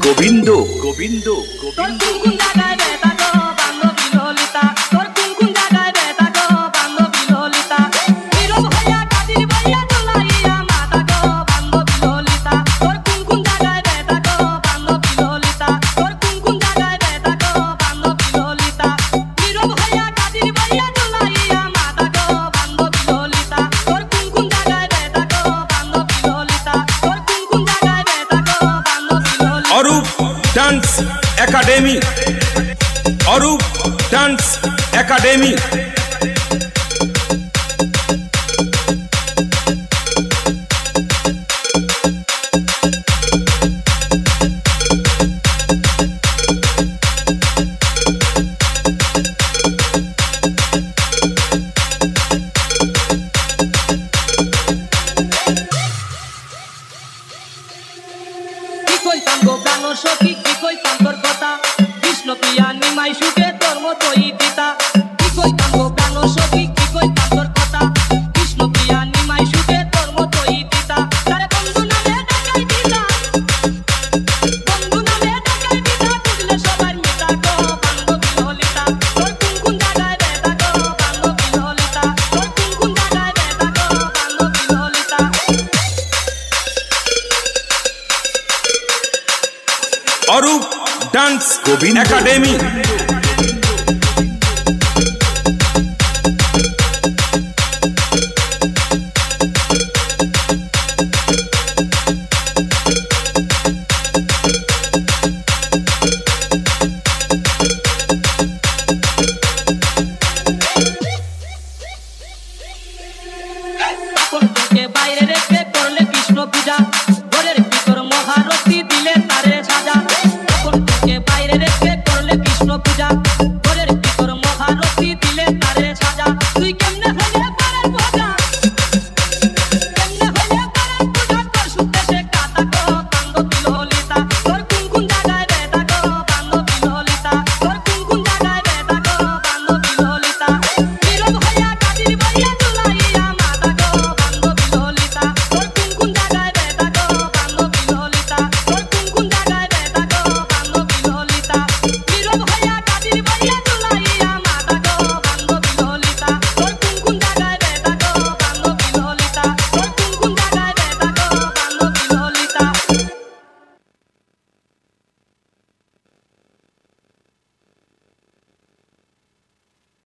গোবিন্দ গোবিন্দ গোবিন্দ কোন জায়গায় বেতা গো বান্ধবী ললিতা, তোর কোন জায়গায় বেতা গো বান্ধবী ললিতা, নীরব হইয়া কাদির বইয়া চলাইয়া মাতা গো বান্ধবী ললিতা, তোর কোন জায়গায় বেতা গো বান্ধবী ললিতা, তোর কোন জায়গায় বেতা গো বান্ধবী ললিতা, নীরব হইয়া কাদির বইয়া চলাইয়া মাতা গো বান্ধবী ললিতা, তোর কোন জায়গায় বেতা গো বান্ধবী ললিতা, তোর কোন জায়গায় বেতা গো বান্ধবী Lalita. Arup dance academy, Arup dance academy. সখী কি কইতাম তোর কথা, কৃষ্ণ প্রিয়া নিমাই সুখে তোর মতোই দিতা, কি কইতাম গো প্রাণ সখী কি কইতাম তোর কথা, কৃষ্ণ প্রিয়া নিমাই সুখে তোর মতোই দিতা, তারে বন্ধু নামে ডাকাই দিতা, বন্ধু নামে ডাকাই দিতা, বুঝলে সবাই মিতা গো বান্ধবী ললিতা, তোর কোন জায়গায় বেতা গো বান্ধবী ললিতা, তোর কোন জায়গায় বেতা গো বান্ধবী ললিতা। Arup dance academy.